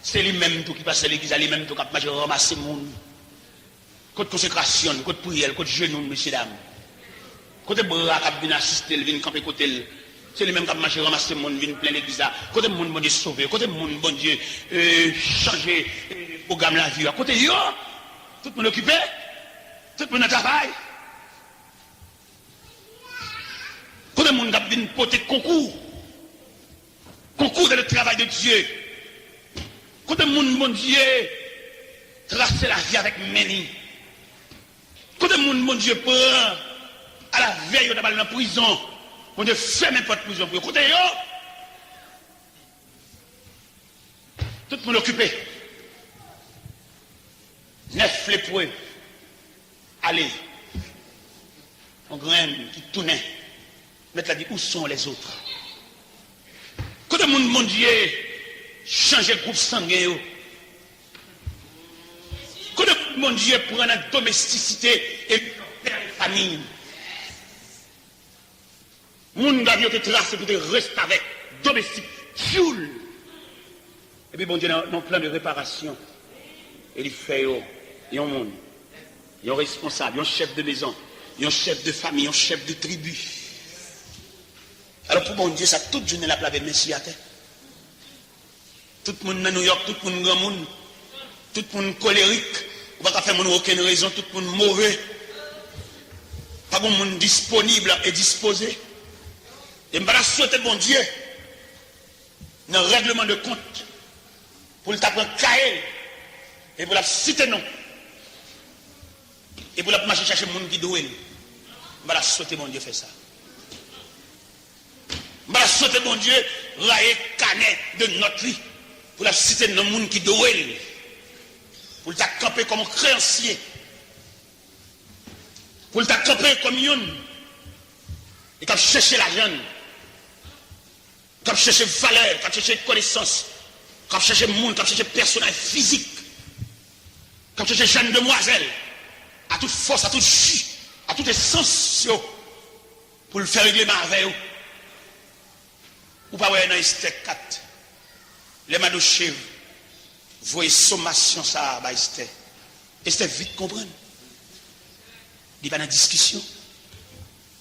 C'est lui-même tout qui passe à l'église, lui-même tout qui a ramassé le monde. Côté consécration, côté prière, côté genou, messieurs, dames. Côté bras qui vient assister, vient camper côté. C'est lui-même qui a marché, ramasser le monde, vient plein l'église. Côté monde, bon Dieu, sauver. Côté monde, bon Dieu, changer le programme de la vie. Côté yo, tout le monde occupé, tout le monde travail. Côté monde qui vient porter concours. Concours dans le travail de Dieu. Côté monde, bon Dieu, tracer la vie avec Méni. Côté monde, bon Dieu, prend à la veille de la prison. Bon Dieu, fait n'importe prison pour eux. Côté yo, tout le monde occupé. 9 lépreux. Allez. On graine qui tournait. Mettre là dit, où sont les autres? Côté monde, mon Dieu, changer le groupe sanguin. Côté mon Dieu, prendre la domesticité et faire la famille. Moun gars te trace pour te rester avec domestique, fuel. Et puis bon Dieu, dans plan de réparation, il fait il y a un monde, il y a un responsable, il y a un chef de maison, il y a un chef de famille, il y a un chef de tribu. Alors pour bon Dieu, ça toute journée la plave merci à terre. Tout le monde dans New York, tout le monde grand monde, tout le monde colérique, on va pas faire aucune raison, tout le monde mauvais. Pas bon monde disponible et disposé. Et je vais souhaiter bon Dieu dans le règlement de compte pour le taper cahier et pour la citer non. Et pour la marcher chercher le monde qui doit. Je vais souhaiter bon Dieu faire ça. Je vais souhaiter bon Dieu railler canet de notre vie pour la citer dans le monde qui doit. Pour le camper comme créancier. Pour le camper comme une. Et comme chercher l'argent. Comme chercher valeur, comme chercher connaissance, comme chercher monde, comme chercher personnage physique, comme chercher jeune demoiselle, à toute force, à toute chute, à toute essence, pour le faire régler avec vous. Ou pas, ouais, dans Esther 4, les Madoché, voyez sommation ça, bah, Esther. Esther vite comprendre. Il n'est pas dans la discussion,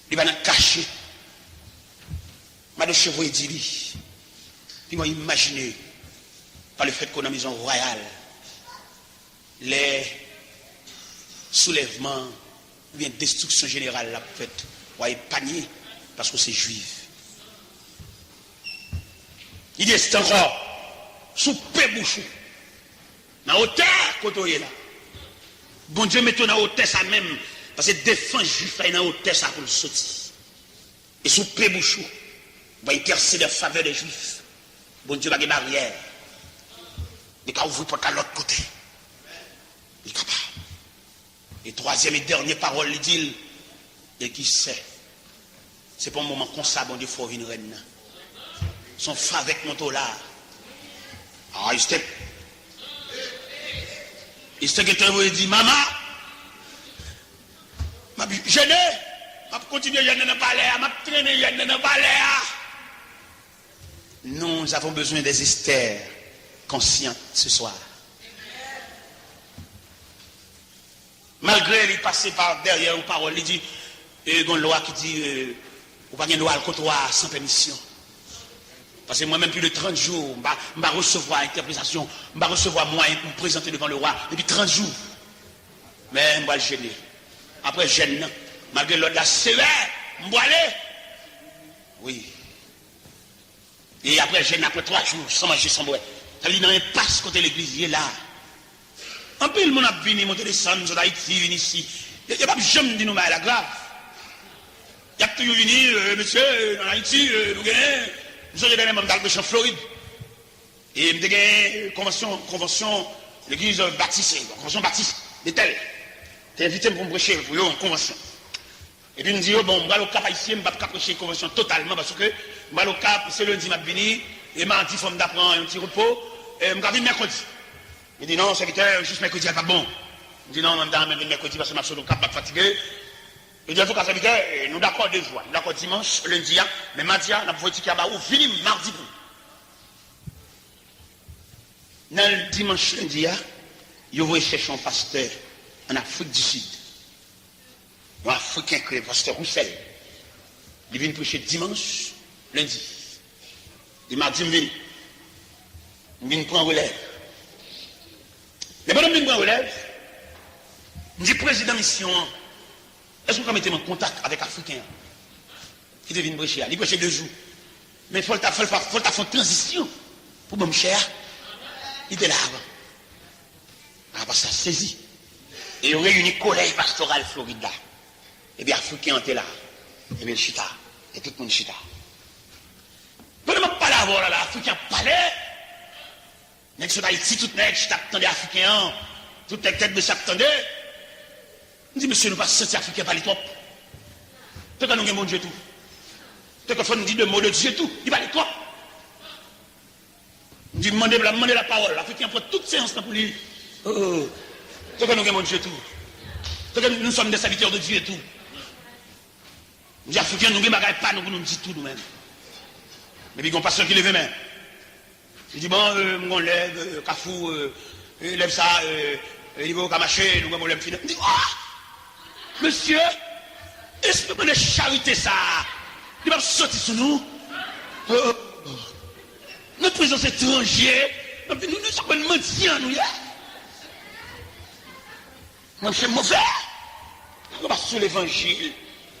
il n'est pas dans le cachet. Madoché voyez dit lui. Puis moi imaginez, par le fait qu'on a une maison royale, les soulèvements, ou bien destruction générale la faite, voyez panier, parce que c'est juif. Il dit c'est encore sous pébouchou, dans la hauteur côté là. Bon Dieu mettons dans la hauteur ça même, parce que défense juif là dans la hauteur ça pour le sortir. Et sous pébouchou, va intercéder en faveur des juifs. Bon Dieu va des barrières. Il va ouvrir porte à l'autre côté. Il est capable. Et troisième et dernière parole, il dit, et qui sait, c'est pas un moment comme ça, bon Dieu, faut une reine. Son frère avec mon là. Ah, il s'était dit, maman, je gêné, je continue à gêner dans le palais, je traîner gêner dans le palais. Nous avons besoin des Esther conscientes ce soir. Malgré il passé par derrière une parole, il dit, il y a une loi qui dit, ou pas une loi contre toi sans permission. Parce que moi-même, plus de 30 jours, je vais recevoir l'interprétation, je vais recevoir moi et me présenter devant le roi depuis 30 jours. Mais je vais le gêner. Après, je gêne, malgré l'ordre la sévère, je vais aller. Oui. Et après, je gêne après 3 jours, sans manger, sans boire. Ça veut dire, dans un passe côté l'église, il est là. En plus, le monde a venu, monter des sangs, d'Haïti, venu ici. Il n'y a pas de jamais dit nous, mais la grave. Il y a toujours venu, monsieur, dans Haïti, nous gagnons. Nous sommes dans le en Floride. Et nous avons une convention, l'église baptiste, convention baptiste, de tel. Tu es invité pour me prêcher, pour une convention. Et puis nous disons, bon, je vais au Cap haïtien, je ne vais pas prêcher une convention totalement, parce que je vais au Cap, c'est lundi, je vais venir, et mardi, il faut me prendre un petit repos, et je vais venir mercredi. Il dit non, serviteur, juste mercredi, c'est pas bon. Il dit non, madame, même mercredi, parce que je suis au Cap, je suis fatigué. Il dit, il faut qu'un serviteur, nous d'accord 2 jours. Nous d'accord dimanche, lundi, mais mardi, nous avons dit qu'il y a ou fini mardi pour. Dans le dimanche, lundi, il va chercher un pasteur en Afrique du Sud. Un Africain que le pasteur Roussel. Il vient prêcher dimanche, lundi. Il m'a dit, il vient prendre relève. Mais pendant que je prends relève, je dis, président mission, est-ce que vous mettez en contact avec Africain qui devient prêcher? Il prêche 2 jours. Mais il faut faire une transition pour me cher. Il était là avant. Ah, parce que ça saisi. Et il réunit le collège pastoral Florida. Et bien, Africain était là. Et bien, chita. Et tout le monde chita. Pendant que je parle avant, là, l'Africain parlait. Nèg sur Haïti, tout nèg, je t'attendais Africain. Tout nèg tête de s'attendait. Je dis, monsieur, nous pas sentir Africain parler trop. Tant que nous avons mon Dieu tout. Tant que faut nous dire de mots de Dieu tout. Il parle trop. Je dis, demandez la parole. L'Africain prend toute séance pour lui. Oh. Tant que nous avons mon Dieu tout. Tant que nous sommes des serviteurs de Dieu et tout. Je dis, Africain, nous ne bagarre pas, nous disons tout nous-mêmes. Mais puis, il y a un pasteur qui lève les mains. Il dit, bon, on lève, Kafou, lève ça, il va au Kamaché, nous allons lève finir. Il dit, oh, monsieur, est-ce que vous avez charité ça? Il va sortir sur nous. Notre présence étrangère, nous sommes mendiants, nous. Nous sommes mauvais. On va sur l'évangile.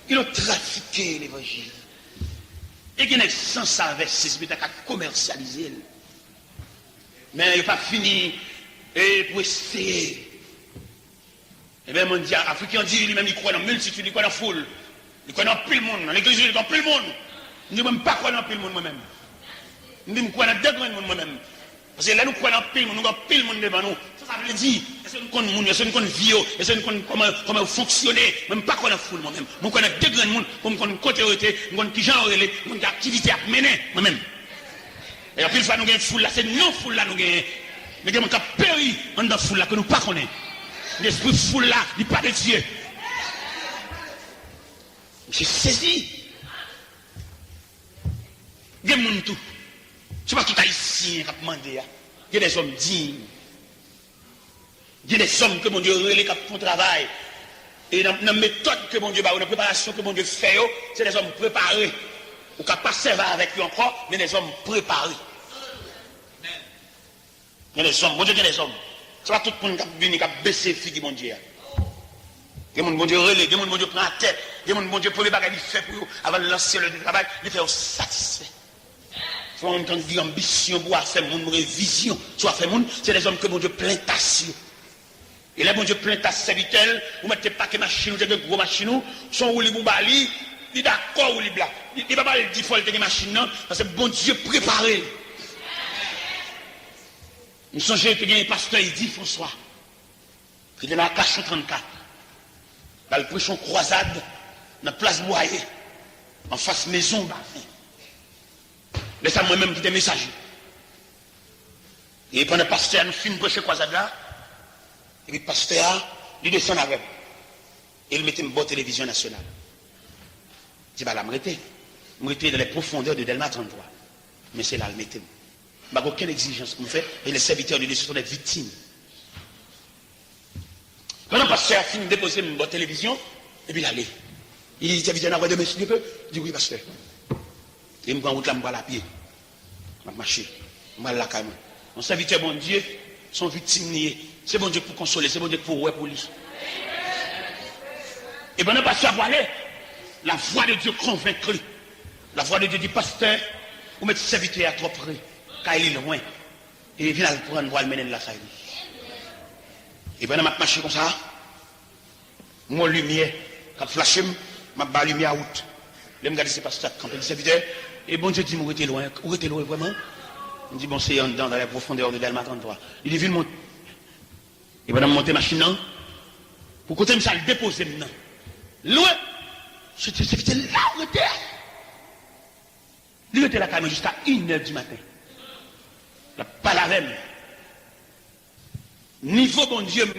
Ils ont trafiqué l'évangile. Et qu'il y a sans ça avec ces spectacles à commercialiser. Mais il n'a pas fini et pour essayer. Eh bien, mon Dieu, Africain dit lui-même, il croit dans la multitude, il croit dans la foule. Il croit dans plus le monde. Dans l'église, il croit dans plus le monde. Je ne dis même pas croire dans plus le monde moi-même. Je dis croire dans 2 grands monde moi-même. Parce que là, nous croyons dans plus le monde, nous avons plus le monde devant nous. Ça veut dire, est-ce que nous connaissons le monde, est-ce que nous connaissons vie, est-ce que nous connaissons comment fonctionner. Je ne dis pas croire dans la foule moi-même. Je connais 2 grands monde, comme nous côté, nous connaissons qui genre, nous connaissons activité à mener moi-même. Et puis, une fois nous avons une foule là, c'est non foule là, nous avons péri dans la foule là que nous ne connaissons pas. L'esprit foule là, il n'est pas de Dieu. J'ai saisi. Il y a des gens tout. Ce n'est pas tout haïtien qui a demandé. Il y a des hommes dignes. Il y a des hommes que mon Dieu relève qui font travail. Et dans la méthode que mon Dieu a, dans la préparation que mon Dieu fait, c'est des hommes préparés. Ou qui ne pas servir avec eux encore, mais des hommes préparés. Il y a des hommes, mon Dieu, il y a des hommes. Ce n'est pas tout le monde qui a venu, qui a baissé le fils de mon Dieu. Il y a mon Dieu relève, il y a mon Dieu prend la tête, il y a mon Dieu pour les bagages qu'il fait pour eux, avant de lancer le travail, il fait satisfait. Il faut entendre dire ambition pour faire mon vision, soit faire mon, c'est des hommes que mon Dieu plein tasse. Et là, mon Dieu plein tasse serviteur, vous mettez pas que machine, vous avez de gros machines, sont où les boubali, il est d'accord ou les blancs. Il ne va pas dire qu'il faut des machines, parce que bon Dieu préparé. Nous songeons que un pasteur, il dit François, il est dans la cache 34. Dans le prêchon croisade, dans la place Boyer, en face maison, laissez moi-même qui des messagers. Et pendant le pasteur nous finit prêcher croisade là, et puis le pasteur, il descend avec. Et il mettait une bonne télévision nationale. Je dis, bah là, je m'étais dans les profondeurs de Delma 33. Mais c'est là, le mettait. Je n'ai aucune exigence qu'on fait, et les serviteurs de Dieu sont des victimes. Pendant le pasteur finit de déposer une bonne télévision, et puis il allait. Il dit, serviteur, on a demain si Dieu peut. Je dis, oui, pasteur. Et je me prends en route là, je me prends à pied. Je vais marcher. Je vais à la caille. Mon serviteur, bon Dieu, sont victimes niées. C'est bon Dieu pour consoler, c'est bon Dieu pour ouais pour lui. Et pendant le pasteur va aller, la voix de Dieu convaincre. La voix de Dieu dit, pasteur, vous mettez serviteur à trop près, car il est loin. Et il vient le prendre pour le mener de la salle. Et pendant que je marche comme ça, mon lumière, quand je flash, ma lumière out. Je me regarde, c'est pasteur, quand il dit serviteur, et bon Dieu dit, vous êtes loin, vous êtes loin vraiment. Il dit, bon, c'est dans la profondeur de Delma 33. Il dit, viens monter. Et pendant que je monte machine, pour côté, je le déposer maintenant. Loin, c'était là où était. Il était là quand même jusqu'à 1h du matin. La pas la reine. Niveau bon Dieu,